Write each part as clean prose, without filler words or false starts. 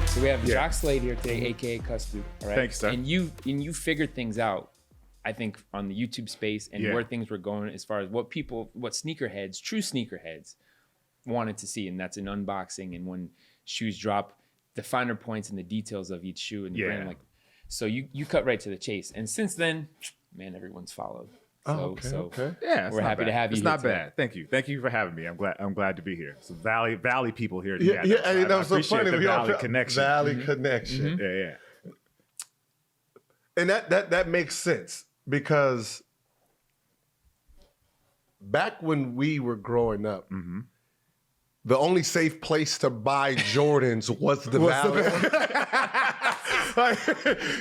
So we have Jacques Slade here today, aka Custu. All right. Thanks, sir. And you figured things out, I think, on the YouTube space and where things were going as far as what sneakerheads, true sneakerheads, wanted to see, and that's an unboxing and when shoes drop, the finer points and the details of each shoe and the brand. Like, so you cut right to the chase, and since then, man, everyone's followed. So, Okay. Yeah, we're happy to have you. It's here not today. bad. Thank you for having me. I'm glad to be here. Some Valley people here. Yeah, and that was so funny. The We Valley all connection. Valley connection. Yeah. And that makes sense because back when we were growing up, the only safe place to buy Jordans was the Valley. Like,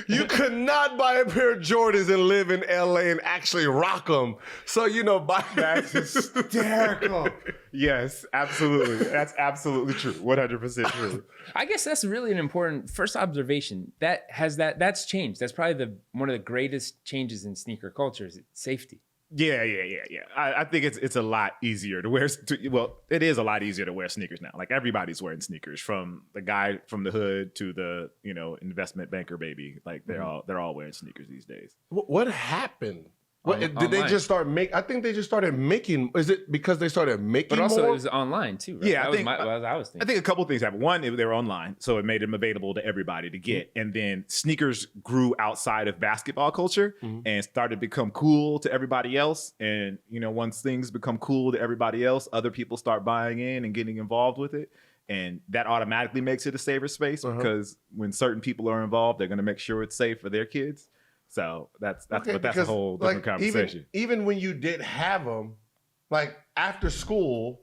you could not buy a pair of Jordans and live in LA and actually rock them. So, buy That's hysterical. Yes, absolutely. That's absolutely true. 100% true. I guess that's really an important first observation. That's changed. That's probably one of the greatest changes in sneaker culture is safety. Yeah. I think it's a lot easier to wear. It is a lot easier to wear sneakers now. Like everybody's wearing sneakers, from the guy from the hood to the investment banker baby. Like they're all wearing sneakers these days. What happened? Did they just start I think they just started making. Is it because they started making? But also more? it was online too, right? Yeah, I was thinking. I think a couple things happened. One, they were online, so it made them available to everybody to get. And then sneakers grew outside of basketball culture and started to become cool to everybody else. And once things become cool to everybody else, other people start buying in and getting involved with it. And that automatically makes it a safer space because when certain people are involved, they're going to make sure it's safe for their kids. So that's a whole different conversation. Even when you did have them, like after school,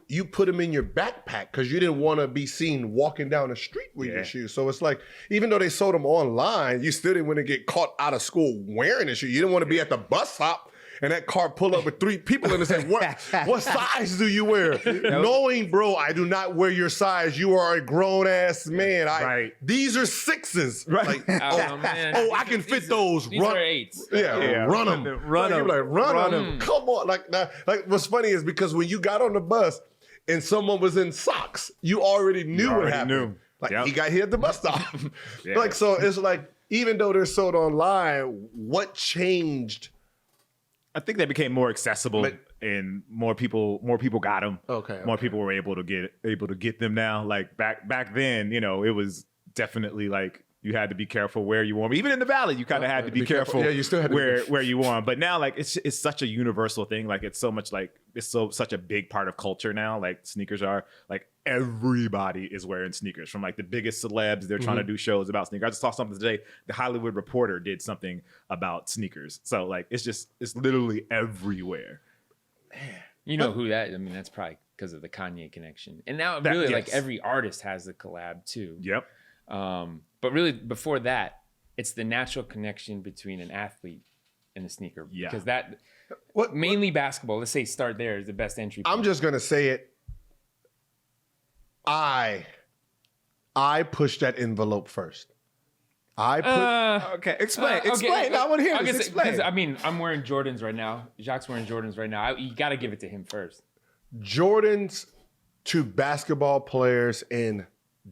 you put them in your backpack because you didn't want to be seen walking down the street with your shoes. So it's like, even though they sold them online, you still didn't want to get caught out of school wearing a shoe. You didn't want to be at the bus stop and that car pull up with 3 people in it and say, what size do you wear? Knowing, bro, I do not wear your size. You are a grown-ass man. These are 6s. Right. Man. I can fit those. These are 8s. Yeah, run them. Run them. Come on. Like what's funny is because when you got on the bus and someone was in socks, you already knew what happened. He got hit at the bus stop. So it's like, even though they're sold online, what changed? I think they became more accessible, and more people got them. More people were able to get them now. Like back then, it was definitely like you had to be careful where you wore them. Even in the Valley, you kind of had to be careful. Yeah, you still had to where you wore them. But now, like it's such a universal thing. Like it's so much like such a big part of culture now. Like sneakers are like everybody is wearing sneakers. From like the biggest celebs, they're trying to do shows about sneakers. I just saw something today. The Hollywood Reporter did something about sneakers. So like it's literally everywhere. Man. You know who that? I mean, that's probably because of the Kanye connection. And now like every artist has a collab too. Yep. But really, before that, it's the natural connection between an athlete and a sneaker. Yeah. Because mainly basketball, let's say start there, is the best entry point. I'm just going to say it. I pushed that envelope first. Okay, explain. Explain. I want to hear this. Explain. I mean, I'm wearing Jordans right now. Jacques wearing Jordans right now. You got to give it to him first. Jordans to basketball players and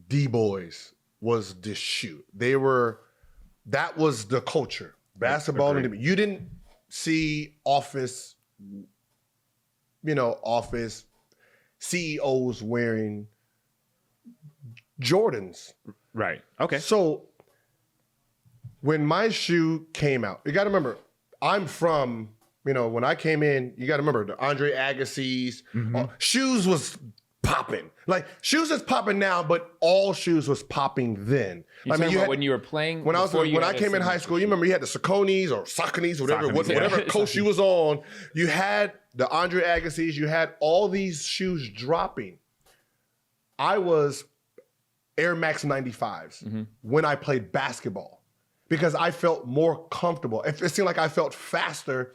D-boys was the shoe. That was the culture. Basketball, you didn't see office CEOs wearing Jordans. Right. Okay. So when my shoe came out, you got to remember, I'm from, when I came in, you got to remember the Andre Agassi's, shoes was popping. Like shoes is popping now, but all shoes was popping then. When you were playing? When I came in high school, you remember you had the Sauconys or Sauconys, whatever coach you was on. You had the Andre Agassi's, you had all these shoes dropping. I was Air Max 95s when I played basketball because I felt more comfortable. It seemed like I felt faster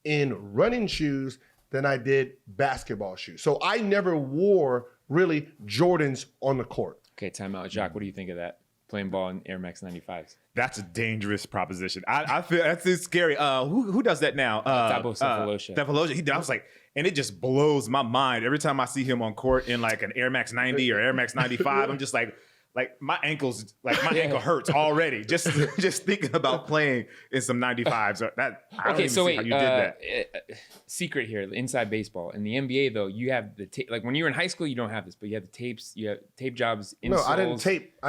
in running shoes than I did basketball shoes. So I never wore really Jordans on the court. Okay, time out. Jacques, what do you think of that? playing ball in Air Max 95s. That's a dangerous proposition. I feel that's scary. Who does that now? Thabo Sefolosha. I was like, and it just blows my mind every time I see him on court in like an Air Max 90 or Air Max 95. I'm just like my ankle hurts already just thinking about playing in some 95s. I don't even see how you did that. Secret here, inside baseball. In the NBA though, you have the tape. Like when you're in high school, you don't have this, but you have the tapes. You have tape jobs. Insoles. No, I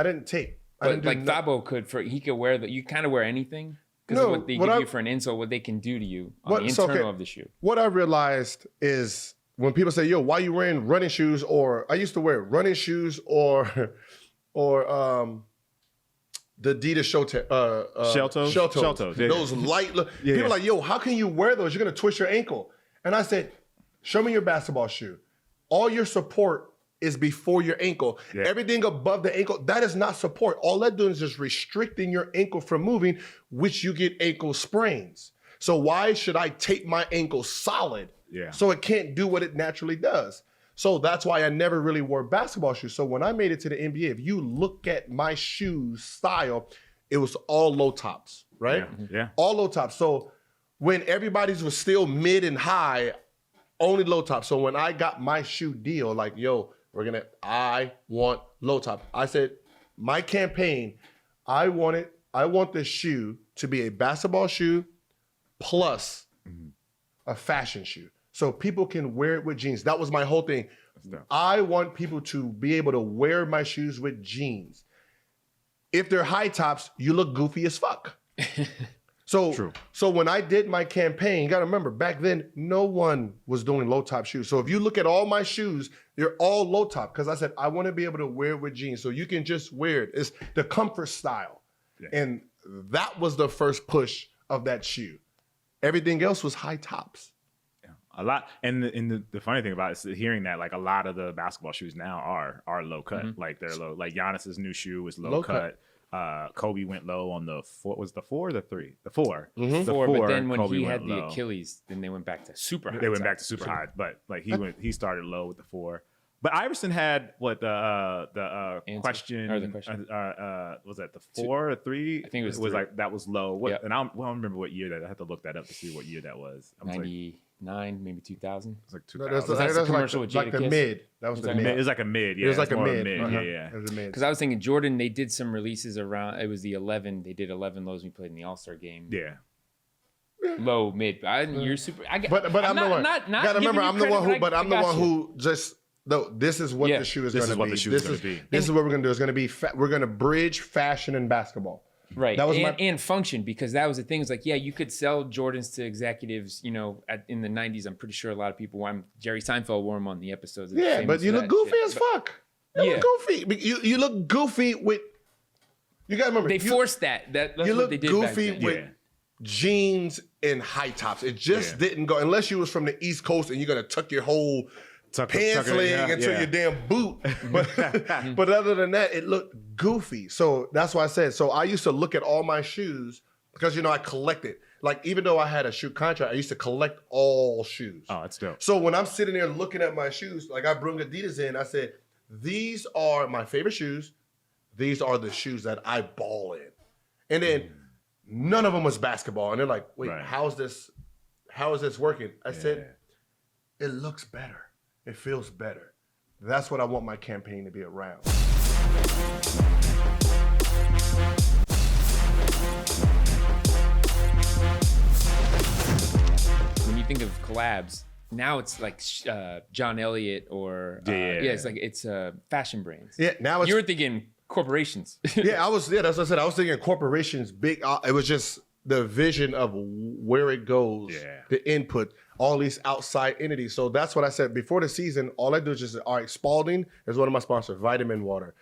didn't tape. But like Thabo he could wear you kind of wear anything because what they give you for an insole, what they can do to you on the internal of the shoe. What I realized is when people say, "Yo, why you wearing running shoes?" Or I used to wear running shoes or the Adidas shell toes. Yeah. Those light. People are like, "Yo, how can you wear those? You're gonna twist your ankle." And I said, "Show me your basketball shoe. All your support is before your ankle. Yeah. Everything above the ankle, that is not support. All that doing is just restricting your ankle from moving, which you get ankle sprains. So why should I tape my ankle solid so it can't do what it naturally does?" So that's why I never really wore basketball shoes. So when I made it to the NBA, if you look at my shoe style, it was all low tops, right? Yeah. All low tops. So when everybody's was still mid and high, only low top. So when I got my shoe deal, like, yo, I want low top. I said, my campaign, I want this shoe to be a basketball shoe plus a fashion shoe. So people can wear it with jeans. That was my whole thing. I want people to be able to wear my shoes with jeans. If they're high tops, you look goofy as fuck. So when I did my campaign, you gotta remember, back then, no one was doing low top shoes. So if you look at all my shoes, they're all low top because I said, I wanna be able to wear it with jeans. So you can just wear it. It's the comfort style. Yeah. And that was the first push of that shoe. Everything else was high tops. A lot, and the funny thing about it is hearing that like a lot of the basketball shoes now are low cut, like they're low. Like Giannis's new shoe is low cut. Kobe went low on the 4. Was the 4 or the 3? The 4. The 4. But then when Kobe he had low. the Achilles, then they went back to super high. They went back to super high, but like he started low with the 4. But Iverson had what the question or the question was that the 4 or 3? I think it was like that was low. What? And I don't remember what year that. I have to look that up to see what year that was. 99, maybe 2000. It's like 2000. That's the commercial with like the mid. That was the mid. It was like a mid. Yeah, it was like a mid. Yeah. It was a mid. Because I was thinking Jordan, they did some releases around. It was the 11. They did 11 lows when we played in the All-Star game. Yeah. Low, mid. You're super. But I'm the one. Gotta remember, I'm the one who. But I'm the one who just. No, this is what the shoe is going to be. This is what the shoe is going to be. This is what we're going to do. It's going to be. We're going to bridge fashion and basketball. Right. That was and function, because that was the thing. It's like, yeah, you could sell Jordans to executives, in the 90s. I'm pretty sure a lot of people Jerry Seinfeld wore them on the episodes. But you look goofy as fuck. You look goofy. You look goofy with. You got to remember. They forced that. That's you what they did back then. You look goofy with jeans and high tops. It just didn't go, unless you was from the East Coast and you're going to tuck your whole pants leg into your damn boot. But other than that, it looked goofy. So that's why I said, so I used to look at all my shoes because, I collected. Like, even though I had a shoe contract, I used to collect all shoes. Oh, that's dope. So when I'm sitting there looking at my shoes, like I brought Adidas in, I said, these are my favorite shoes. These are the shoes that I ball in. And then none of them was basketball. And they're like, wait, how is this working? I said, it looks better. It feels better. That's what I want my campaign to be around. When you think of collabs, now it's like John Elliott or it's fashion brands. Yeah, now it's, you were thinking corporations. That's what I said. I was thinking corporations, big. It was just the vision of where it goes, the input, all these outside entities. So that's what I said before the season. All I do is just, all right, Spalding is one of my sponsors, Vitamin Water.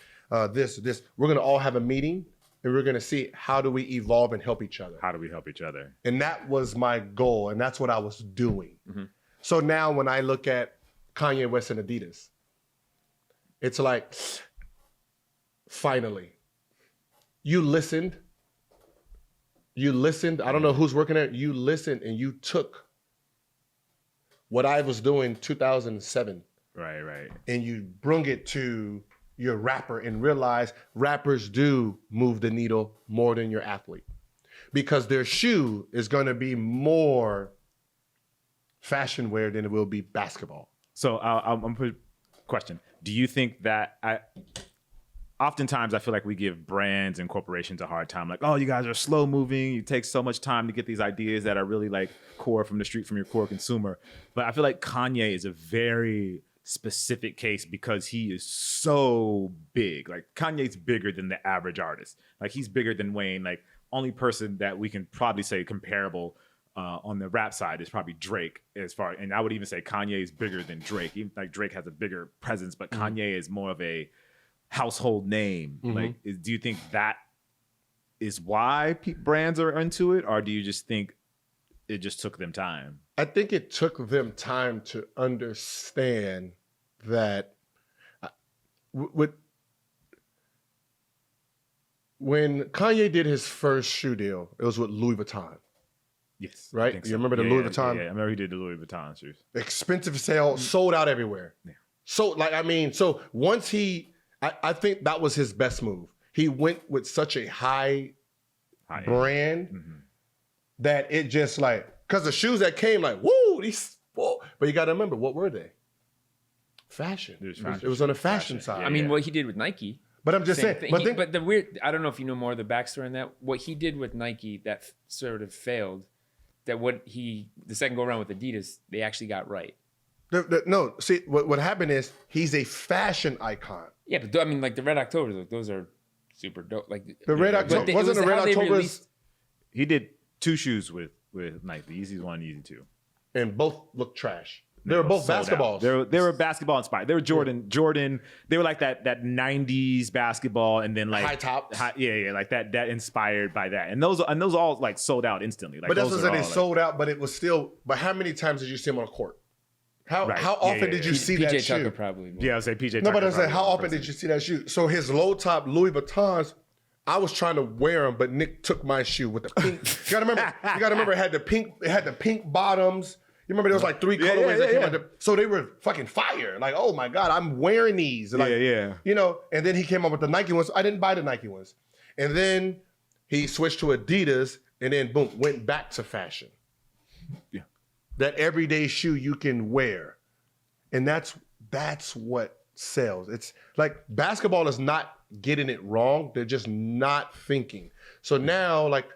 This. We're gonna all have a meeting and we're gonna see how do we evolve and help each other. How do we help each other? And that was my goal, and that's what I was doing. Mm-hmm. So now when I look at Kanye West and Adidas, it's like, finally, you listened. I don't know who's working there. You listened and you took what I was doing 2007. Right. And you brung it to, your rapper and realize rappers do move the needle more than your athlete because their shoe is going to be more fashion wear than it will be basketball. So I'm going to put a question. Do you think that oftentimes I feel like we give brands and corporations a hard time. Like, oh, you guys are slow moving. You take so much time to get these ideas that are really like core from the street, from your core consumer. But I feel like Kanye is a very specific case because he is so big. Like Kanye's bigger than the average artist. Like he's bigger than Wayne. Like only person that we can probably say comparable on the rap side is probably Drake and I would even say Kanye is bigger than Drake. Even like Drake has a bigger presence, but Kanye is more of a household name. Like, do you think that is why brands are into it, or do you just think it just took them time? I think it took them time to understand that when Kanye did his first shoe deal, it was with Louis Vuitton. Yes. Right? You remember the Louis Vuitton? Yeah, I remember he did the Louis Vuitton shoes. Expensive sale, sold out everywhere. Yeah. So once I think that was his best move. He went with such a high brand that it just like, because the shoes that came like, woo, but you got to remember, what were they? Fashion. It was on the fashion side. Yeah, I mean, what he did with Nike. But I'm just saying. But the weird, I don't know if you know more of the backstory on that. What he did with Nike that sort of failed, that the second go around with Adidas, they actually got right. No, see, what happened is he's a fashion icon. Yeah, but I mean, like the Red Octobers, like, those are super dope. Like the Red October wasn't the Red Octobers. He did 2 shoes with Nike, the Yeezys 1 and Yeezy 2, and both looked trash. They were both basketballs. They were basketball inspired. They were Jordan. They were like that 90s basketball, and then like high tops. Like that inspired by that. And those all like sold out instantly. Like, but that's what they sold out. But it was still. But how many times did you see him on a court? How often did you see that shoe? PJ Tucker probably. Yeah, I would say PJ Tucker. No, but I was like, how often did you see that shoe? So his low top Louis Vuittons, I was trying to wear them, but Nick took my shoe with the pink. You gotta remember, it had the pink bottoms. You remember there was like 3 colorways that came out. So they were fucking fire. Like, oh my God, I'm wearing these. Like, you know, and then he came up with the Nike ones. I didn't buy the Nike ones. And then he switched to Adidas, and then boom, went back to fashion. Yeah. That everyday shoe you can wear. And that's what sells. It's like basketball is not getting it wrong. They're just not thinking. So now, like,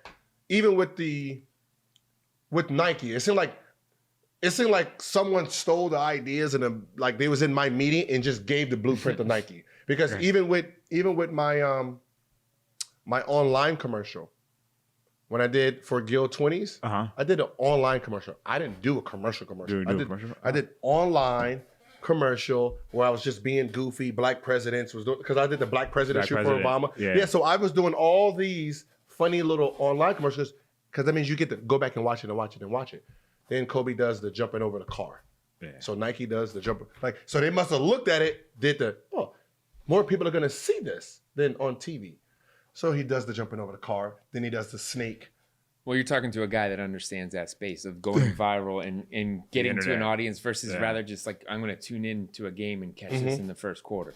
even with Nike, it seemed like someone stole the ideas and like they was in my meeting and just gave the blueprint to Nike. Because even with my my online commercial, when I did for Gil 20s, I did an online commercial. I didn't do a commercial. I did online commercial where I was just being goofy. Black presidents was doing, because I did the black president shoot for Obama. Yeah, so I was doing all these funny little online commercials because that means you get to go back and watch it. Then Kobe does the jumping over the car. Yeah. So Nike does the jump. Like, so they must have looked at it, more people are gonna see this than on TV. So he does the jumping over the car. Then he does the snake. Well, you're talking to a guy that understands that space of going viral and getting to an audience versus rather just like, I'm going to tune in to a game and catch this in the first quarter.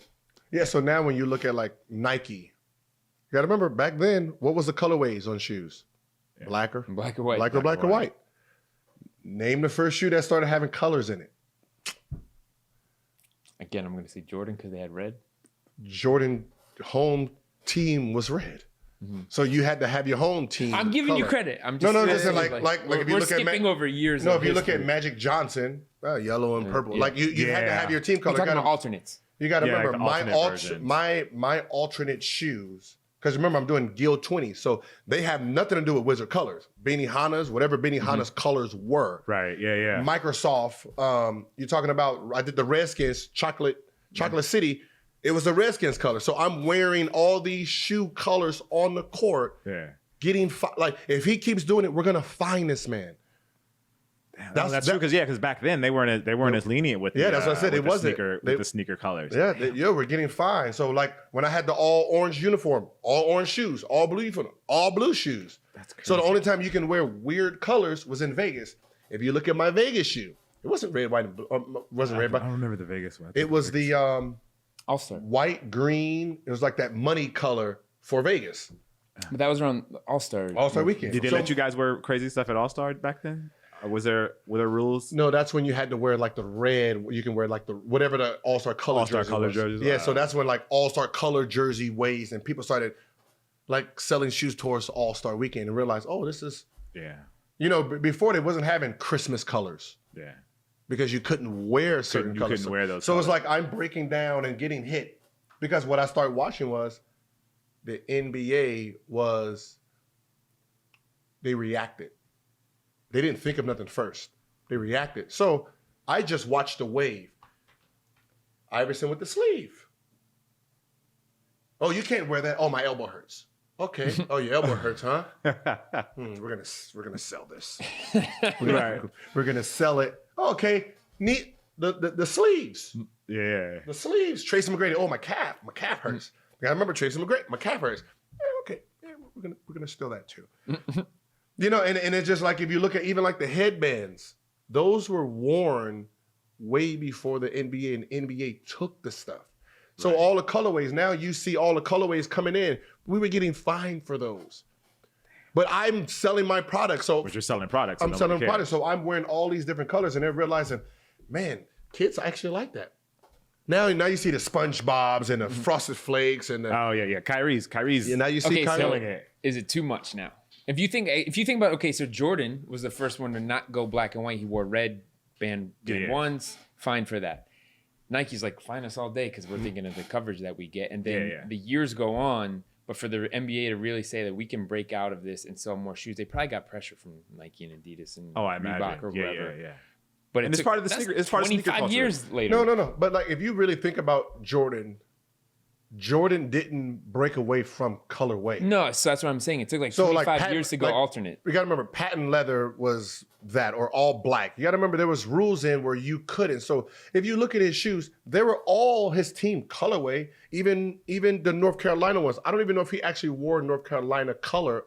Yeah, so now when you look at like Nike, you got to remember back then, what was the colorways on shoes? Yeah. Black or white. Black or white. Name the first shoe that started having colors in it. Again, I'm going to say Jordan because they had red. Jordan home team was red. So you had to have your home team. I'm giving you credit. I'm just listen, like if you look at over years. No, if you look at Magic Johnson, yellow and purple. Like you had to have your team color. You're talking about alternates. You got to remember my alternate shoes. Because remember, I'm doing Gil 20, so they have nothing to do with Wizard colors. Beanie Hanas, whatever Beanie Hanas colors were. Right. Yeah. Microsoft. You're talking about. I did the Redskins Chocolate City. It was the Redskins color. So I'm wearing all these shoe colors on the court. Yeah. Getting like, if he keeps doing it, we're gonna find this man. That's true because back then they weren't as lenient with that's what I said. It wasn't the sneaker colors. Yeah, we're getting fined. So like when I had the all orange uniform, all orange shoes, all blue uniform, all blue shoes. That's crazy. So the only time you can wear weird colors was in Vegas. If you look at my Vegas shoe, it wasn't red, white, and blue. Wasn't red, I don't remember the Vegas one. It was the All-Star. white, green. It was like that money color for Vegas. But that was around All-Star. All-Star weekend. Did they let you guys wear crazy stuff at All Star back then? Or were there rules? No, that's when you had to wear like the red. You can wear like the whatever the All-Star color All-Star jersey color was. jerseys. Yeah, so that's when like All-Star color jersey ways, and people started like selling shoes towards All-Star weekend and realized, oh, this is, Yeah. you know, before they wasn't having Christmas colors Yeah. because you couldn't wear certain colors. couldn't wear those So it's colors. like I'm breaking down and getting hit because what I started watching was the NBA was they reacted. They didn't think of nothing first. They reacted. So I just watched the wave. Iverson with the sleeve. Oh, you can't wear that. Oh, my elbow hurts. Okay. Oh, your elbow hurts, huh? We're gonna sell this. We're gonna sell it. Okay. Neat. The sleeves. Yeah. The sleeves. Tracy McGrady. Oh, my calf. My calf hurts. I remember Tracy McGrady. My calf hurts. Yeah, okay. Yeah, we're gonna steal that too. You know, and it's just like if you look at even like the headbands, those were worn way before the NBA, and NBA took the stuff. So Right. all the colorways, now you see all the colorways coming in. We were getting fined for those. But I'm selling my product. So But you're selling products. I'm selling products. So I'm wearing all these different colors, and they're realizing, man, kids actually like that. Now you see the SpongeBobs and the Frosted Flakes and the, Oh yeah. Kyrie's. yeah, now you see Okay, Kyrie. so it. is it too much now? If you think about, okay, so Jordan was the first one to not go black and white. He wore red band Yeah. ones. Fine for that. Nike's like, fine us all day because we're thinking of the coverage that we get. And then Yeah. the years go on, but for the NBA to really say that we can break out of this and sell more shoes, they probably got pressure from Nike and Adidas and Oh, I Reebok imagine. or Yeah. whoever. But And it's part of the that's sneaker- it's part of sneaker 25 culture. years later. No. But like, if you really think about Jordan didn't break away from colorway. No, so that's what I'm saying. It took like So, like, 25 years to go like, alternate. You got to remember, patent leather was that, or all black. You got to remember there was rules in where you couldn't. So if you look at his shoes, they were all his team colorway. Even the North Carolina ones. I don't even know if he actually wore North Carolina color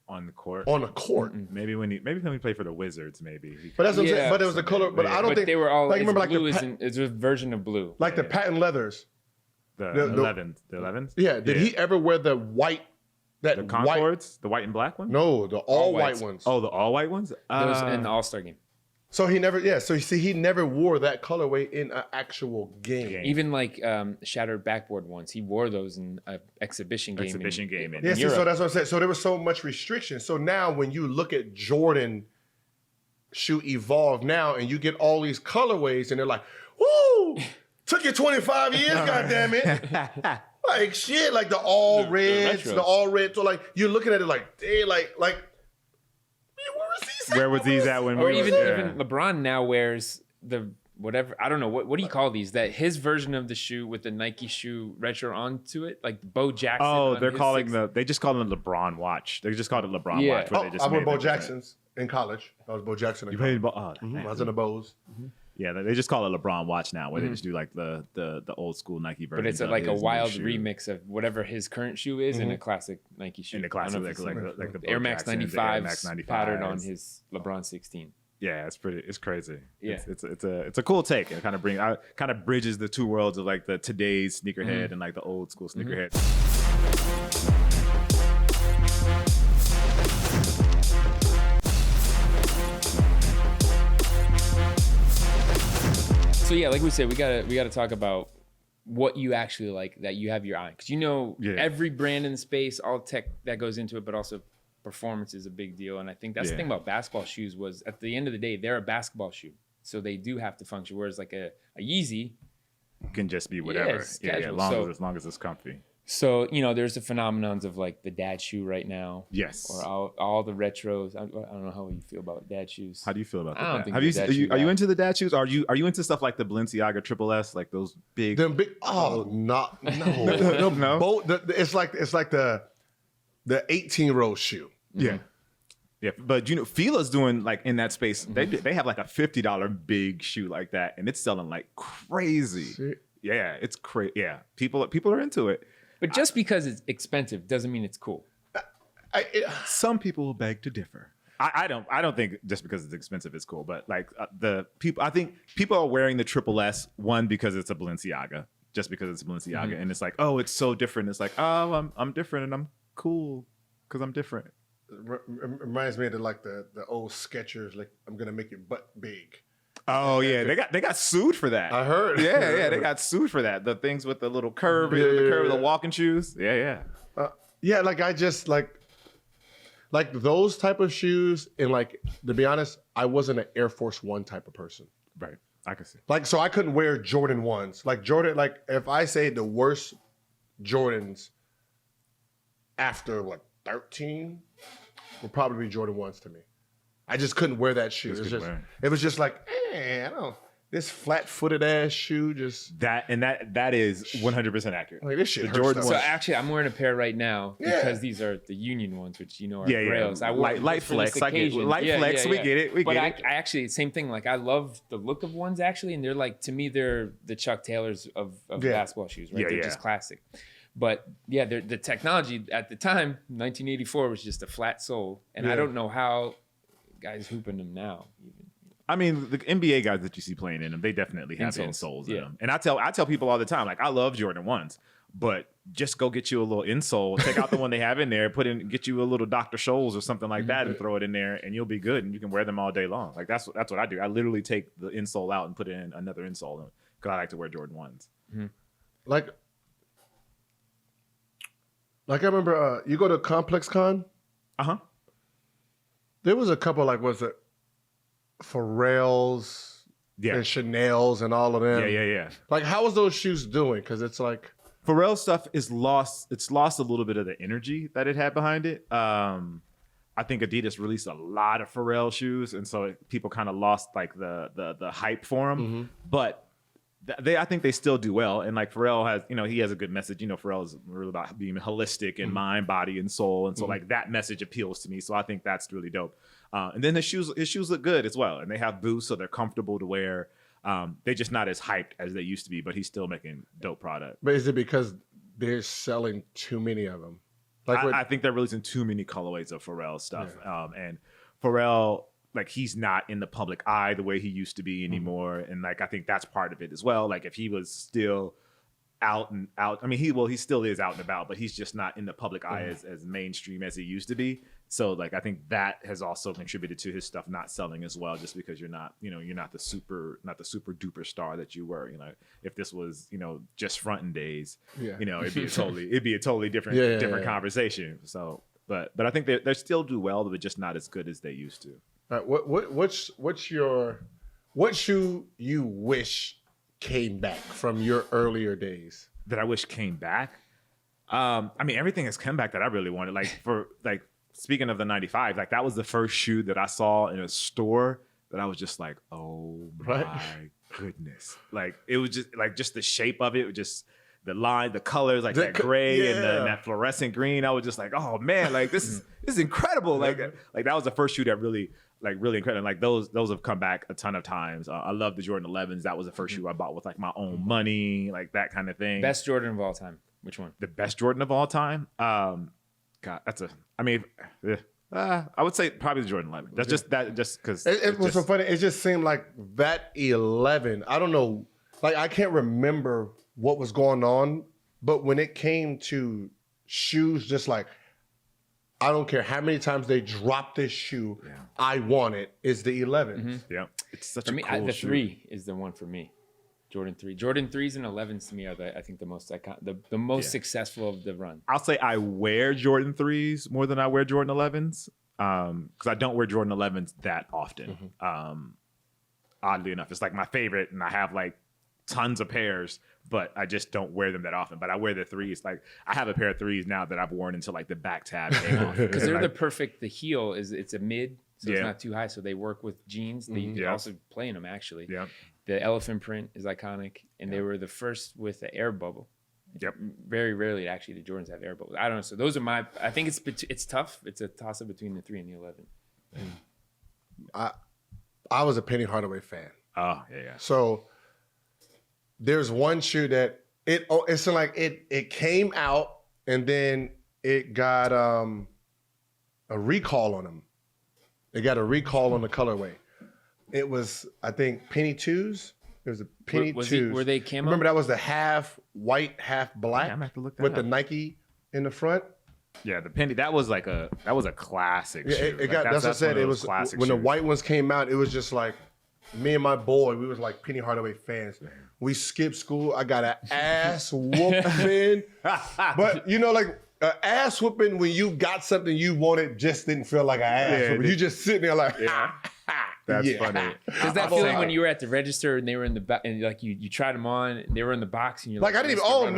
On the court. on the court. Maybe when he played for the Wizards, maybe. But that's what I'm saying. Yeah. But it was the color. But I don't But think they were all like it's remember like blue the it's a version of blue. like the patent leathers. The The- 11th. The 11th? Yeah. Did he ever wear the white? That The white? Concords? The white and black one? No, the all white whites. ones. Oh, the all white ones? Those in the All-Star game. So he never. Yeah. So you see, he never wore that colorway in an actual game. Even like shattered backboard ones, he wore those in an exhibition game. Exhibition game in Yeah, see, Europe. so that's what I'm saying. So there was so much restriction. So now when you look at Jordan shoe evolve now and you get all these colorways and they're like, woo, took you 25 years, goddammit. Like shit, like the all reds, retros. the all red. So like you're looking at it like, hey, like, man, Where was these at when Or we even were even LeBron now wears the whatever, I don't know, what do you call these? That his version of the shoe with the Nike shoe retro onto it, like Bo Jackson. Oh, on they're his calling six- they just called it the LeBron watch. They just called it LeBron Yeah. watch. Where Oh, they just I wore made Bo the different- Jacksons in college. I was Bo Jackson in You college. played Bo. Oh, I was in the Bows. yeah, they just call it LeBron watch now, where they just do like the old school Nike version. But it's like a wild remix of whatever his current shoe is in a classic Nike shoe. In the I classic, don't know if it's like the the Air Bo Max Jacksons, the Air 95s Max 95s. patterned on his LeBron 16. Yeah, it's crazy. Yeah. It's a cool take. It kind of bridges the two worlds of like the today's sneakerhead and like the old school sneakerhead. So yeah, like we said, we gotta talk about what you actually like that you have your eye, because Yeah. every brand in the space, all tech that goes into it, but also performance is a big deal. And I think that's the thing about basketball shoes was at the end of the day, they're a basketball shoe, so they do have to function. Whereas like a Yeezy, Can just be whatever. it's Yeah, casual. as long as it's comfy. so there's the phenomenons of like the dad shoe right now, Yes. or all the retros. I don't know how you feel about dad shoes. How do you feel about I don't that? think Have you the dad are you, shoe are you guy. into the dad shoes? Are you into stuff like the Balenciaga Triple S, like those big? Them big, no. No? It's like the 18-year-old shoe. Yeah. Yeah, but Fila's doing like in that space. They have like a $50 big shoe like that, and it's selling like crazy. See? Yeah, it's crazy. Yeah, people are into it. But just because it's expensive doesn't mean it's cool. Some people will beg to differ. I don't think just because it's expensive it's cool, but like I think people are wearing the Triple S, one because it's a Balenciaga, just because it's Balenciaga. And it's like, oh, it's so different. It's like, oh, I'm different and I'm cool because I'm different. Reminds me of the old Skechers, like, I'm gonna make your butt big. Oh yeah, they got sued for that. I heard. Yeah, they got sued for that. The things with the little curve, the curve of the walking shoes. Yeah. Like I just like those type of shoes, and like, to be honest, I wasn't an Air Force One type of person. Right. I can see. Like, so I couldn't wear Jordan 1s. Like Jordan, like if I say the worst Jordans after 13 would probably be Jordan 1s to me. I just couldn't wear that shoe. It was just like, I don't. This flat-footed ass shoe just that is 100% accurate. Like, this shit hurts. Jordan. So actually, I'm wearing a pair right now because these are the Union ones, which are grails. I light flex. I get light flex. We get it. But I actually, same thing. Like, I love the look of ones actually, and they're like, to me, they're the Chuck Taylors of basketball shoes, right? They're just classic. But yeah, the technology at the time, 1984, was just a flat sole, and I don't know how guys hooping them now. Even. I mean, the NBA guys that you see playing in them, they definitely have insoles in them. And I tell people all the time, like, I love Jordan 1s, but just go get you a little insole, take out the one they have in there, get you a little Dr. Scholl's or something like that, and throw it in there, and you'll be good, and you can wear them all day long. Like, that's what I do. I literally take the insole out and put in another insole because I like to wear Jordan 1s. Mm-hmm. Like I remember, you go to Complex Con? There was a couple, like, was it Pharrell's and Chanel's and all of them? Yeah. Like, how was those shoes doing? Because it's like, Pharrell stuff is lost. It's lost a little bit of the energy that it had behind it. I think Adidas released a lot of Pharrell shoes, and so people kind of lost like the hype for them. Mm-hmm. But I think they still do well. And like Pharrell has, he has a good message. Pharrell is really about being holistic and mind, body, and soul. And so like that message appeals to me. So I think that's really dope. And then his shoes look good as well. And they have boosts, so they're comfortable to wear. They're just not as hyped as they used to be, but he's still making dope product. But is it because they're selling too many of them? Like, I think they're releasing too many colorways of Pharrell stuff. Yeah. And Pharrell, like, he's not in the public eye the way he used to be anymore. And like, I think that's part of it as well. Like, if he was still out, I mean, he still is out and about, but he's just not in the public eye as mainstream as he used to be. So like, I think that has also contributed to his stuff not selling as well, just because you're not the super duper star that you were. If this was, just fronting days, it'd be a totally different conversation. So, but I think they still do well, but just not as good as they used to. What shoe you wish came back from your earlier days? That I wish came back? I mean, everything has come back that I really wanted. Speaking of the 95, like, that was the first shoe that I saw in a store that I was just like, oh my goodness. Like, it was just the shape of it, just the line, the colors, like that gray and that fluorescent green. I was just like, oh man, like this is incredible. Like that was the first shoe that really incredible. Like those have come back a ton of times. I love the Jordan 11s. That was the first shoe I bought with like my own money, like that kind of thing. Best Jordan of all time. Which one? The best Jordan of all time? God, I would say probably the Jordan 11. That's just because it was so funny. It just seemed like that 11. I don't know. Like, I can't remember what was going on, but when it came to shoes, just like, I don't care how many times they drop this shoe, I want it. Is the 11. Mm-hmm. Yeah, it's such for a me, cool the shoe. 3 is the one for me. Jordan 3. Jordan 3s and 11s to me are I think the most the most successful of the run. I'll say I wear Jordan 3s more than I wear Jordan 11s because I don't wear Jordan 11s that often. Oddly enough, it's like my favorite, and I have like tons of pairs, but I just don't wear them that often. But I wear the 3s. Like, I have a pair of 3s now that I've worn until like the back tab came off. Because they're the heel it's a mid, so it's not too high, so they work with jeans. They also play in them actually. Yeah. The elephant print is iconic, and they were the first with the air bubble. Yep. Very rarely, actually, the Jordans have air bubbles. I don't know. So those are I think it's tough. It's a toss-up between the 3 and the 11. I was a Penny Hardaway fan. Oh, yeah. So there's one shoe that it's like it came out, and then it got a recall on them. It got a recall on the colorway. It was, I think, Penny 2s. It was a penny twos. Were they camo? Remember that was the half white, half black Yeah, I'm gonna have to look that with up. the Nike in the front. Yeah, the penny. That was a classic Yeah, shoe. it got. That's what I said. It was when the white ones came out. It was just like me and my boy. We was like Penny Hardaway fans. We skipped school. I got an ass whooping, but you know, like an ass whooping when you got something you wanted just didn't feel like an ass whooping. You just sitting there like. That's funny. Does that feeling when you were at the register and they were in the back and like you tried them on, and they were in the box and you're like I didn't even. Oh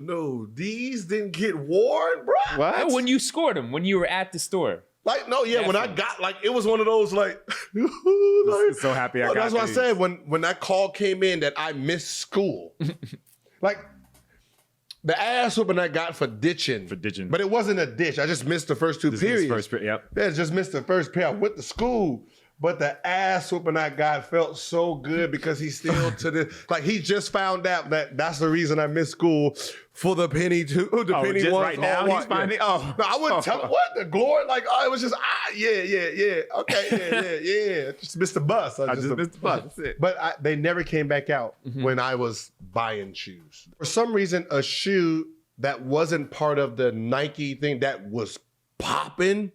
no! These didn't get worn, bro. What? When you scored them, when you were at the store. Like no, yeah. When I got like it was one of those like. So happy I got. That's what these. I said when that call came in that I missed school, like. The ass whooping I got for ditching. But it wasn't a ditch. I just missed the first two periods. Yep. Yeah, just missed the first period. I went to school. But the ass whooping I got felt so good because he still like he just found out that that's the reason I missed school for the penny too. The penny just ones. right now he's finding. Oh, no, I wouldn't tell him what the glory. Like it was just yeah. Okay, yeah. Just missed the bus. I just missed the bus. That's it. But they never came back out when I was buying shoes. For some reason, a shoe that wasn't part of the Nike thing that was popping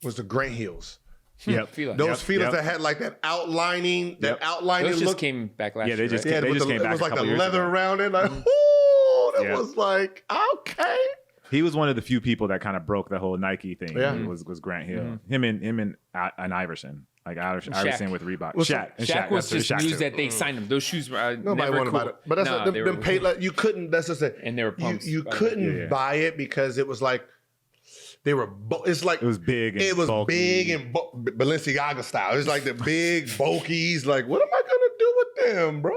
was the Grant Heels. Yep. Those feelers that had like that outlining Those just look. came back last year. They just Yeah, came, it back. was like the years leather ago. around it. Like, that was like, okay. He was one of the few people that kind of broke the whole Nike thing. Yeah. Was Grant Hill. Him and Iverson. Like Iverson with Reebok. Shaq was just news too. that they signed him. Those shoes were Nobody wanted to buy it. But that's them paid. Like, you couldn't. That's just it. And they were pumps. You couldn't buy it because it was like they were. It's like it was big. And it was bulky. big and Balenciaga style. It's like the big bulkies. Like, what am I gonna do with them, bro?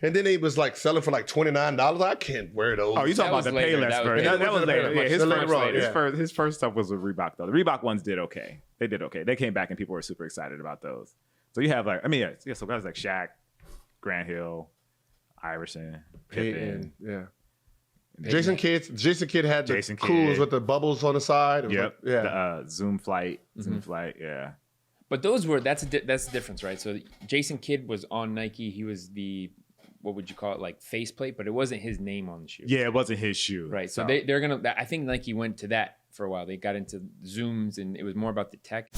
And then it was like selling for like $29. I can't wear those. Oh, you talking about the Payless version? That was later. Yeah, his first stuff was with Reebok though. The Reebok ones did okay. They did okay. They came back and people were super excited about those. So you have like, so guys like Shaq, Grant Hill, Iverson, Pippen. Yeah. Jason Kidd had the cools with the bubbles on the side. Yep. Like, yeah. The Zoom Flight. Yeah. But those were that's the difference, right? So Jason Kidd was on Nike. He was the what would you call it, like faceplate, but it wasn't his name on the shoe. Yeah, it wasn't his shoe. Right. So they're gonna. I think Nike went to that for a while. They got into zooms, and it was more about the tech.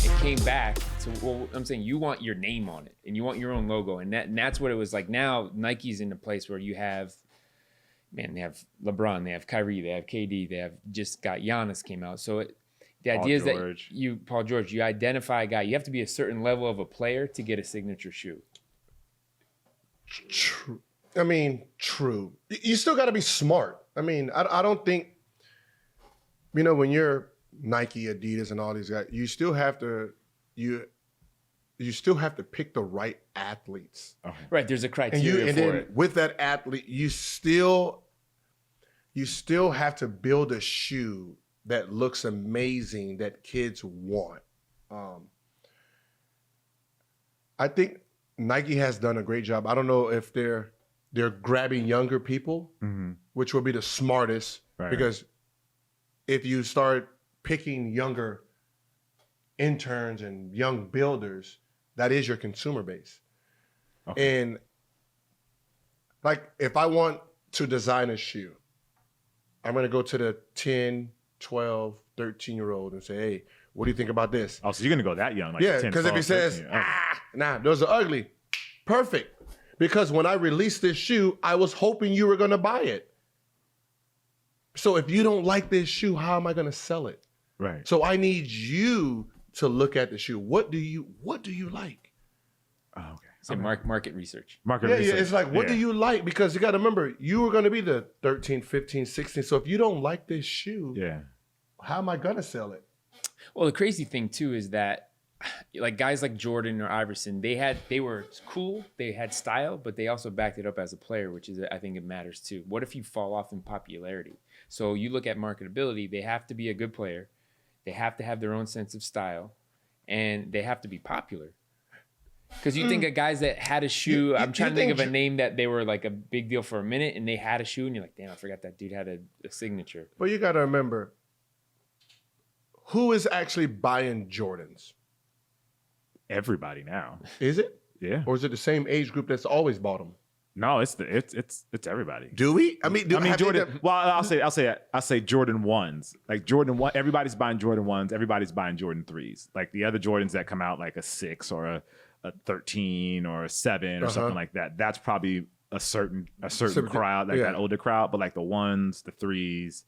It came back. So well, I'm saying you want your name on it, and you want your own logo, and that's what it was like. Now Nike's in a place where you have, they have LeBron, they have Kyrie, they have KD, they have just got Giannis came out. So the idea is that Paul George, you identify a guy. You have to be a certain level of a player to get a signature shoe. True. True. You still got to be smart. I don't think, when you're Nike, Adidas, and all these guys, you still have to pick the right athletes. Okay. Right. There's a criteria for it. With that athlete, you still have to build a shoe that looks amazing that kids want. I think Nike has done a great job. I don't know if they're grabbing younger people, which will be the smartest, because if you start picking younger interns and young builders, that is your consumer base. Okay. And like, if I want to design a shoe, I'm going to go to the 10, 12, 13-year-old and say, hey, what do you think about this? Oh, so you're going to go that young? Like yeah, because if he says, those are ugly, perfect. Because when I released this shoe, I was hoping you were going to buy it. So if you don't like this shoe, how am I going to sell it? Right. So I need you to look at the shoe. What do you like? Oh, okay. So market research. Yeah, it's like, what do you like? Because you got to remember, you were going to be the 13, 15, 16. So if you don't like this shoe, how am I going to sell it? Well, the crazy thing too is that like guys like Jordan or Iverson, they were cool, they had style, but they also backed it up as a player, which is, I think it matters too. What if you fall off in popularity? So you look at marketability, they have to be a good player, they have to have their own sense of style, and they have to be popular. Because you think of guys that had a shoe. I'm trying to think of a name that they were like a big deal for a minute, and they had a shoe, and you're like, damn, I forgot that dude had a signature. But you got to remember, who is actually buying Jordans? Everybody now. Is it? Yeah. Or is it the same age group that's always bought them? No, it's everybody. Do we? I mean, Jordan. Well, I'll say Jordan 1s. Like Jordan 1, everybody's buying Jordan 1s. Everybody's buying Jordan 3s. Like the other Jordans that come out, like a 6 or a 13 or a 7 or something like that. That's probably a certain crowd, like that older crowd. But like the 1s, the 3s,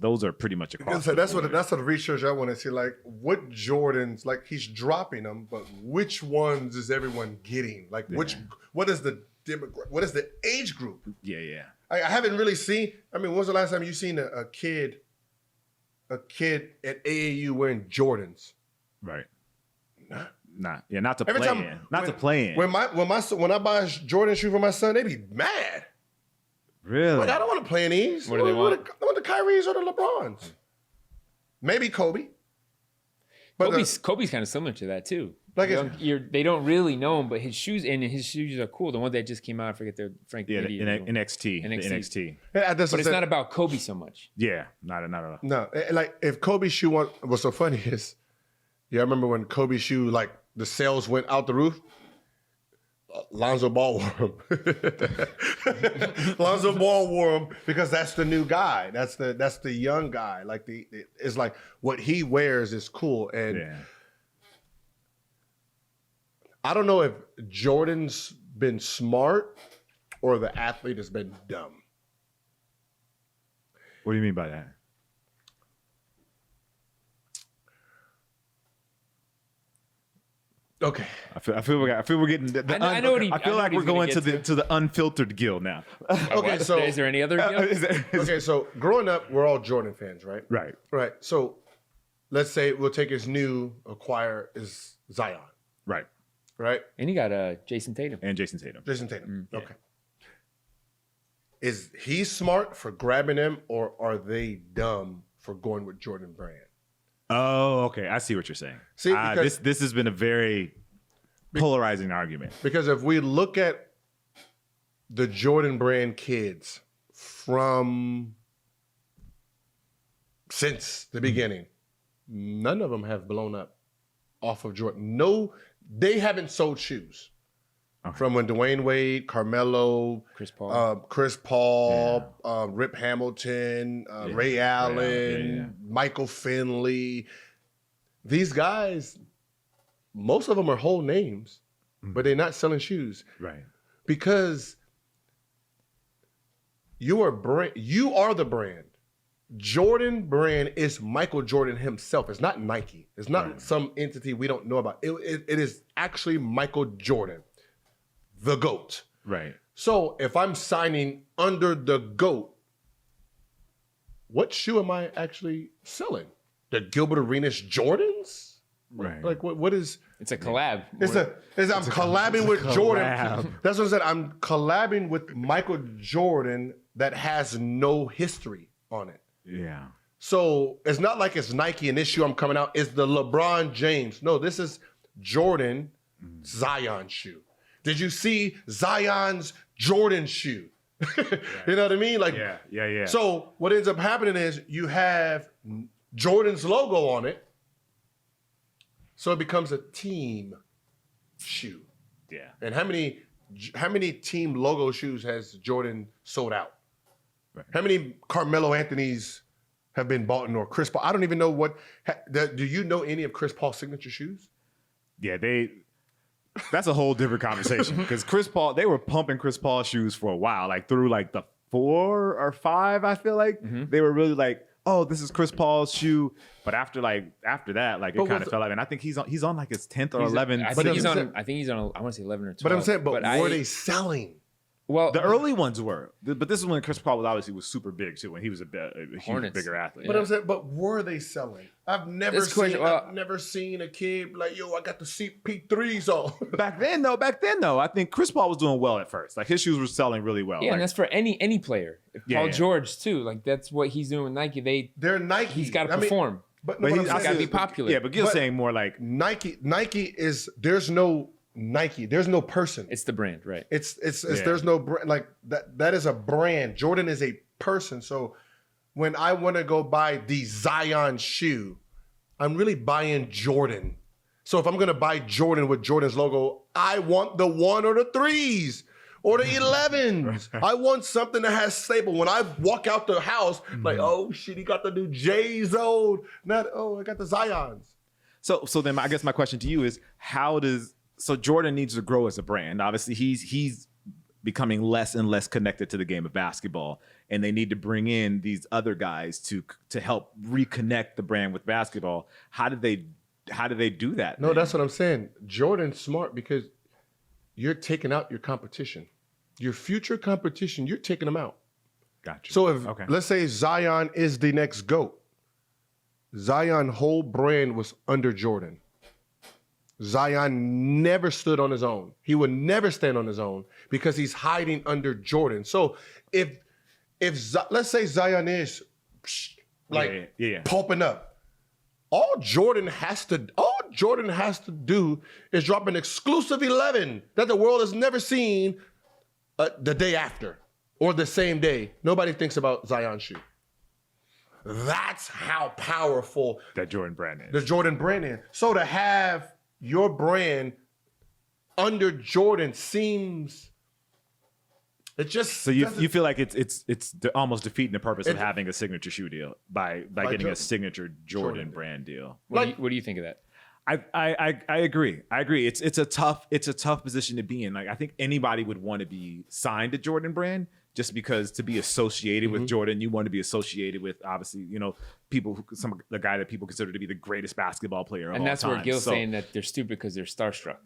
those are pretty much across. So that's the research I want to see. Like what Jordans, like he's dropping them, but which ones is everyone getting? Like what is the what is the age group? Yeah. I haven't really seen. I mean, when was the last time you seen a kid at AAU wearing Jordans? Right. Not to play in. When I buy a Jordan shoe for my son, they be mad. Really? Like, I don't want to play in these. What do they want? I want the Kyries or the LeBrons. Maybe Kobe. But Kobe's kind of similar to that too. Like they don't really know him, but his shoes are cool. The one that just came out, I forget the Frank. Yeah, NXT. Yeah, but it's not about Kobe so much. Yeah, not at all. No, like if Kobe's shoe what's so funny is, I remember when Kobe's shoe, like the sales went out the roof. Lonzo Ball wore him. Lonzo Ball wore him because that's the new guy. That's the young guy. Like it's like what he wears is cool. And I don't know if Jordan's been smart or the athlete has been dumb. What do you mean by that? Okay. I feel we're getting. I know what he. I feel like we're going to the unfiltered Gil now. Okay, so is there any other Gil? Okay, so growing up, we're all Jordan fans, right? Right. So let's say we'll take his new acquire is Zion. Right. And he got Jason Tatum. Okay. Is he smart for grabbing him, or are they dumb for going with Jordan Brand? Oh, okay. I see what you're saying. See, this has been a very polarizing argument. Because if we look at the Jordan Brand kids since the beginning, none of them have blown up off of Jordan. No, they haven't sold shoes. Okay. From when Dwayne Wade, Carmelo, Chris Paul, Rip Hamilton, Ray Allen, Michael Finley. These guys, most of them are whole names, but they're not selling shoes. Right. Because you are the brand. Jordan Brand is Michael Jordan himself. It's not Nike. It's not some entity we don't know about. It is actually Michael Jordan. The GOAT. Right. So if I'm signing under the GOAT, what shoe am I actually selling? The Gilbert Arenas Jordans? Right. Like what is? It's a collab. I'm collabing with Jordan. That's what I said. I'm collabing with Michael Jordan that has no history on it. Yeah. So it's not like it's Nike and this shoe I'm coming out. It's the LeBron James. No, this is Jordan Zion shoe. Did you see Zion's Jordan shoe? You know what I mean? Like, yeah. So what ends up happening is you have Jordan's logo on it, so it becomes a team shoe. Yeah. And how many team logo shoes has Jordan sold out? Right. How many Carmelo Anthony's have been bought or Chris Paul? I don't even know what. Do you know any of Chris Paul's signature shoes? Yeah, that's a whole different conversation because Chris Paul, they were pumping Chris Paul shoes for a while, like through like the 4 or 5, I feel like they were really like, oh, this is Chris Paul's shoe. But after that, like it kind of fell out. And I think he's on like his 10th or 11th. I think he's on. I want to say 11 or 12. But I'm saying, were they selling? Well, the early ones were, but this is when Chris Paul was super big too. When he was a huge, bigger athlete. But I'm saying, were they selling? I've never seen a kid like, yo, I got the CP3s on. Back then though, I think Chris Paul was doing well at first. Like his shoes were selling really well. Yeah, like, and that's for any player. Paul George too. Like that's what he's doing with Nike. They're Nike. He's got to perform. But But what he's I'm saying gotta be is, popular. Yeah, but Gil's But- saying more like Nike is there's no Nike. There's no person. It's the brand, right? It's Yeah. there's no brand like that. That is a brand. Jordan is a person. So when I want to go buy the Zion shoe, I'm really buying Jordan. So if I'm gonna buy Jordan with Jordan's logo, I want the 1 or the 3s or the 11s. I want something that has staple. When I walk out the house, like, oh shit, he got the new J's on. Not I got the Zions. so then I guess my question to you is so Jordan needs to grow as a brand. Obviously he's becoming less and less connected to the game of basketball, and they need to bring in these other guys to help reconnect the brand with basketball. How do they do that? No, then? that's what I'm saying. Jordan's smart because you're taking out your competition. Your future competition, you're taking them out. Gotcha. So if Okay. let's say Zion is the next GOAT, Zion whole brand was under Jordan. Zion never stood on his own. He would never stand on his own because he's hiding under Jordan. So if let's say Zion is Yeah. pumping up, all Jordan has to do is drop an exclusive 11 that the world has never seen the day after or the same day. Nobody thinks about Zion's shoe. That's how powerful that Jordan brand is. the Jordan brand is. So to have your brand under Jordan seems it just So you feel like it's almost defeating the purpose of It- having a signature shoe deal by getting Jordan. a signature Jordan Jordan. brand deal. What do you think of that? I agree. It's a tough position to be in. Like I think anybody would want to be signed to Jordan brand just because to be associated with Jordan, you want to be associated with obviously, people the guy that people consider to be the greatest basketball player of all And that's time. where Gil's So- saying that they're stupid because they're starstruck.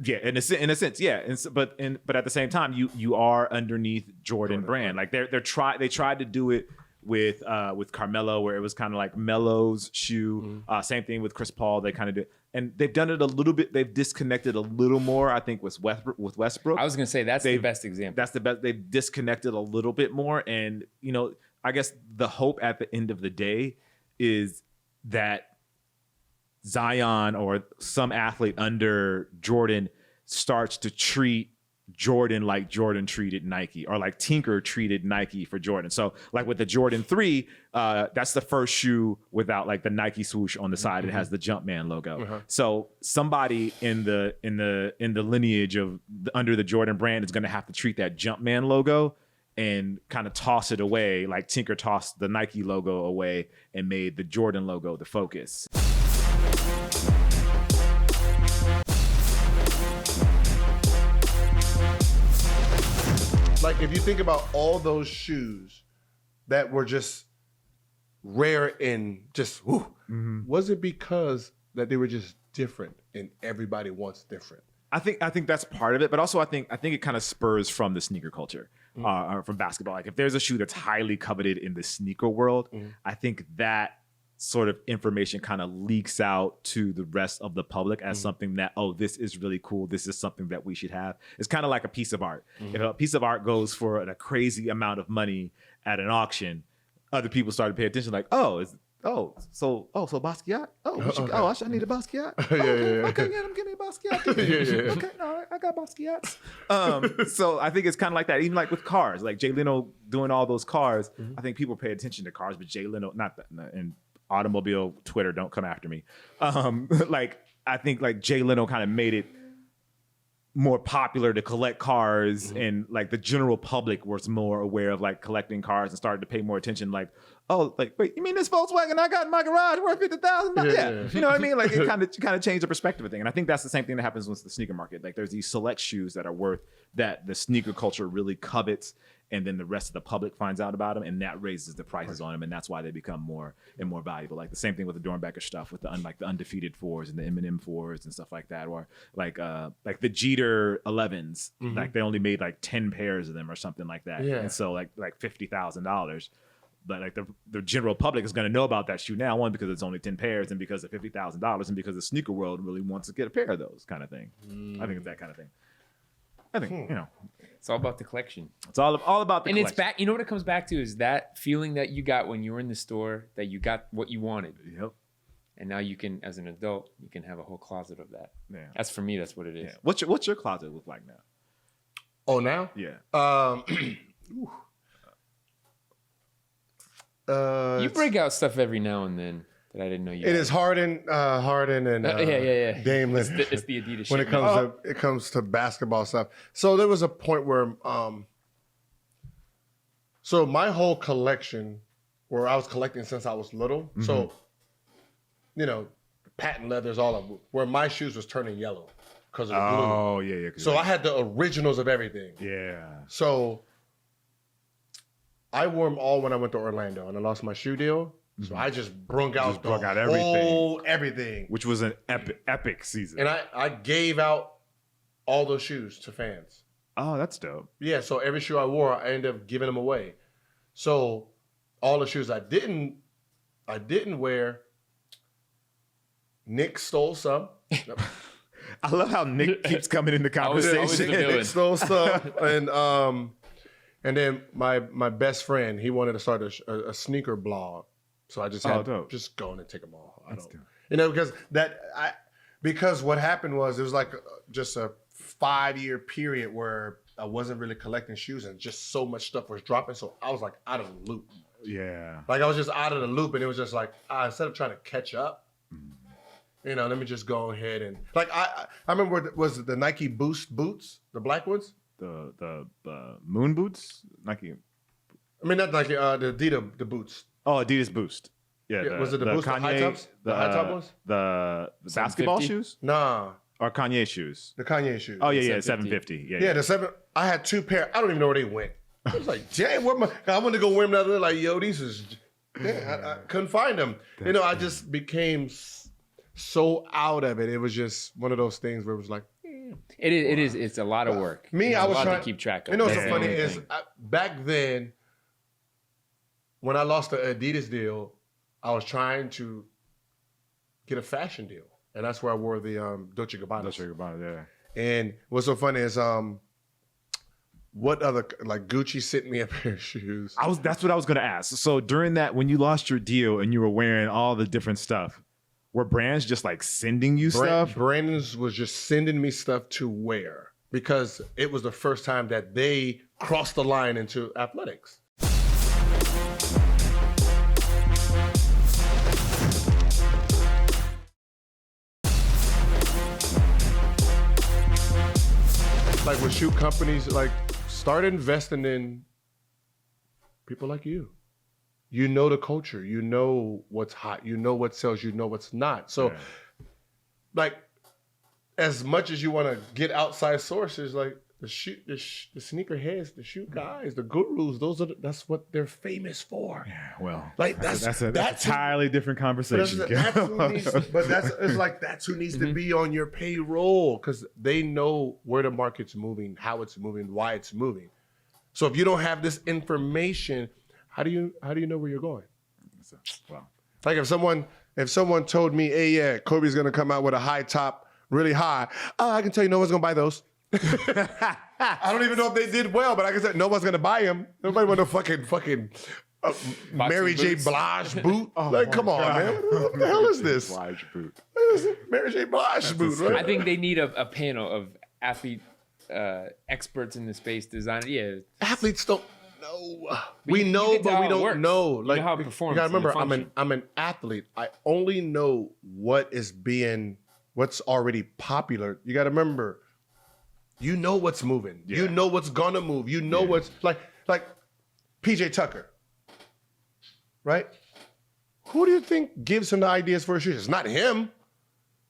Yeah, in a sense, yeah. But at the same time, you are underneath Jordan brand. Like they tried to do it with Carmelo, where it was kind of like Melo's shoe. Same thing with Chris Paul. They kind of did, and they've done it a little bit. They've disconnected a little more, I think, with Westbrook. I was gonna say that's the best example. That's the best. They've disconnected a little bit more, and I guess the hope at the end of the day is that Zion or some athlete under Jordan starts to treat Jordan like Jordan treated Nike, or like Tinker treated Nike for Jordan. So like with the Jordan 3, that's the first shoe without like the Nike swoosh on the side. It has the Jumpman logo. So somebody in the lineage of under the Jordan brand is going to have to treat that Jumpman logo and kind of toss it away, like Tinker tossed the Nike logo away and made the Jordan logo the focus. like if you think about all those shoes that were just rare and just was it because that they were just different and everybody wants different? I think that's part of it, but also I think it kind of spurs from the sneaker culture, or from basketball. Like if there's a shoe that's highly coveted in the sneaker world, I think that sort of information kind of leaks out to the rest of the public as something that, oh, this is really cool. This is something that we should have. It's kind of like a piece of art. If a piece of art goes for a crazy amount of money at an auction, other people start to pay attention. Like, so Basquiat? I need a Basquiat. Okay, give me a Basquiat. Okay, no, I got Basquiats. So I think it's kind of like that. Even like with cars, like Jay Leno doing all those cars. I think people pay attention to cars, but Jay Leno, not that, and automobile Twitter, don't come after me. Like I think like Jay Leno kind of made it more popular to collect cars, and like the general public was more aware of like collecting cars and started to pay more attention. Like, oh, like wait, you mean this Volkswagen I got in my garage worth $50,000? Yeah, you know what I mean? Like it kind of changed the perspective of thing, and I think that's the same thing that happens with the sneaker market. Like there's these select shoes that are worth that the sneaker culture really covets, and then the rest of the public finds out about them, and that raises the prices on them, and that's why they become more and more valuable. Like the same thing with the Dornbecker stuff, with the undefeated 4s and the Eminem 4s and stuff like that, or like the Jeter 11s, like they only made like 10 pairs of them or something like that, and so like $50,000. But like the general public is going to know about that shoe now, one because it's only 10 pairs, and because of $50,000, and because the sneaker world really wants to get a pair of those kind of thing. I think it's that kind of thing. I think It's all about the collection. It's all about the and collection. it's back. You know what it comes back to is that feeling that you got when you were in the store, that you got what you wanted. Yep. And now you can, as an adult, you can have a whole closet of that. Yeah. That's for me. That's what it is. Yeah. What's your closet look like now? Oh, now? Yeah. You break out stuff every now and then that I didn't know you. It had. is Harden, and yeah. Dame Lillard. It's the Adidas. When it comes to basketball stuff. So there was a point where, so my whole collection, where I was collecting since I was little. Mm-hmm. So, you know, patent leathers, all of them, where my shoes was turning yellow because of the glue. Oh, yeah. So I had the originals of everything. Yeah. So I wore them all when I went to Orlando and I lost my shoe deal. So I just brung out everything. Which was an epic season. And I gave out all those shoes to fans. Oh, that's dope. Yeah, so every shoe I wore, I ended up giving them away. So all the shoes I didn't wear, Nick stole some. I love how Nick keeps coming in the conversation. Nick stole some. And then my best friend, he wanted to start a sneaker blog. So I just had to just go in and take them all. Because what happened was it was like just a 5-year period where I wasn't really collecting shoes and just so much stuff was dropping. So I was like out of the loop. Yeah. Like I was just out of the loop and it was just like, instead of trying to catch up, let me just go ahead and like, I remember was it the Nike Boost boots, the black ones? The moon boots? Nike. I mean, not Nike, the Adidas, the boots. Oh, Adidas Boost. Yeah. Was it the Boost, Kanye, the high tops? The high top ones? The basketball shoes? Nah. Or Kanye shoes? The Kanye shoes. Oh, yeah, 750. Yeah, the 7. I had 2 pair. I don't even know where they went. I was like, damn, I wanted to go wear them the other day. Like, yo, these is, I couldn't find them. I just became so out of it. It was just one of those things where it was like, It is. It's a lot of work. I was trying to keep track of. You know what's so funny is back then, when I lost the Adidas deal, I was trying to get a fashion deal, and that's where I wore the Dolce & Gabbana. Dolce & Gabbana, yeah. And what's so funny is what other, like Gucci sent me a pair of shoes. That's what I was gonna ask. So during that, when you lost your deal and you were wearing all the different stuff, were brands just like sending you stuff? Brands was just sending me stuff to wear because it was the first time that they crossed the line into athletics. Like with shoe companies, like start investing in people like you. You know the culture. You know what's hot. You know what sells. You know what's not. So, like, as much as you want to get outside sources, like the sneakerheads, the shoe guys, the gurus, that's what they're famous for. Yeah, well, like that's an entirely different conversation. That's who needs to be on your payroll because they know where the market's moving, how it's moving, why it's moving. So if you don't have this information, how do you know where you're going? Well, like if someone told me, hey, yeah, Kobe's gonna come out with a high top, really high, I can tell you no one's gonna buy those. I don't even know if they did well, but like I said, no one's gonna buy them. Nobody want a fucking Mary J. Blige boot. Come on, man. What the hell is this? Blige boot. Mary J. Blige boot, right? I think they need a panel of athlete experts in the space designer. Yeah, athletes don't know. We know, but we don't know. Like, you know how it performs. You gotta remember, I'm an athlete. I only know what's already popular. You gotta remember. You know what's moving. Yeah. You know what's gonna move. You know what's like PJ Tucker, right? Who do you think gives him the ideas for his shoes? It's not him.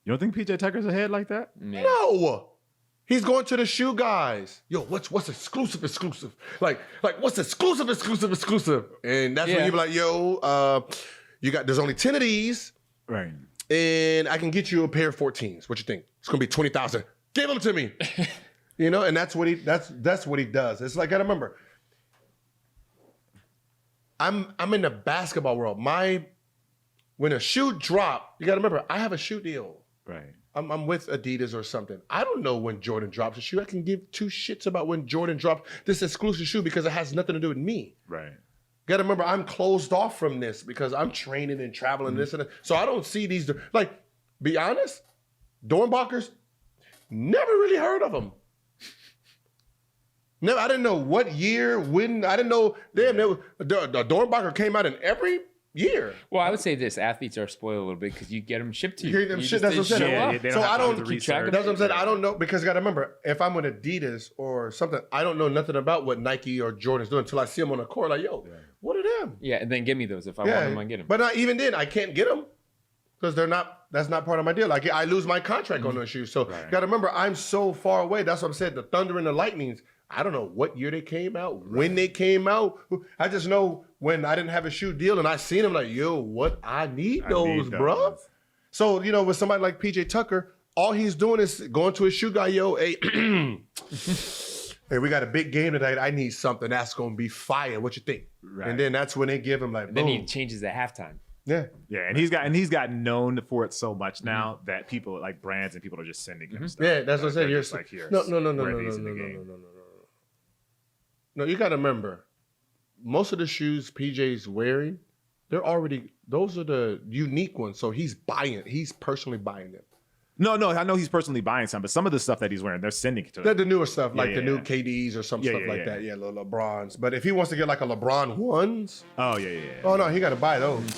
You don't think PJ Tucker's ahead like that? Yeah. No. He's going to the shoe guys. Yo, what's exclusive? Like what's exclusive? And that's when you be like, yo, there's only 10 of these. Right. And I can get you a pair of 14s. What you think? It's gonna be 20,000. Give them to me. And that's what he does. It's like, I remember, I'm in the basketball world. When a shoe drop, you gotta remember, I have a shoe deal. Right. I'm with Adidas or something. I don't know when Jordan drops a shoe. I can give two shits about when Jordan drops this exclusive shoe because it has nothing to do with me. Right. Got to remember, I'm closed off from this because I'm training and traveling this and that. So I don't see these. Like, be honest, Dornbachers, never really heard of them. Never. I didn't know what year, when. I didn't know. Damn, the Dornbacher came out in every year. Well, I would say this: athletes are spoiled a little bit because you get them shipped to you. You get them shipped. That's what I'm saying. They So I don't keep track. That's what I'm saying. I don't know because you got to remember, if I'm with Adidas or something, I don't know nothing about what Nike or Jordan's doing until I see them on the court. Like, yo, what are them? Yeah, and then give me those if I want them. I get them. But not even then, I can't get them because they're not. That's not part of my deal. Like, I lose my contract on those shoes. So got to remember, I'm so far away. That's what I'm saying. The Thunder and the Lightnings. I don't know what year they came out, when they came out. I just know when I didn't have a shoe deal and I seen them like, yo, what? I need those, bro. So, you know, with somebody like PJ Tucker, all he's doing is going to his shoe guy, yo, hey, hey, we got a big game tonight. I need something that's going to be fire. What you think? Right. And then that's when they give him like, boom. Then he changes at halftime. Yeah, and he's gotten known for it so much now that people like brands and people are just sending him stuff. Yeah, that's what I said. You're like, here. No. No, you got to remember, most of the shoes PJ's wearing, those are the unique ones. So he's personally buying them. No, I know he's personally buying some, but some of the stuff that he's wearing, they're sending it to him. They're the newer stuff, like the new KDs or some stuff like that. Yeah, the LeBrons. But if he wants to get like a LeBron ones, oh yeah. Oh no, he got to buy those.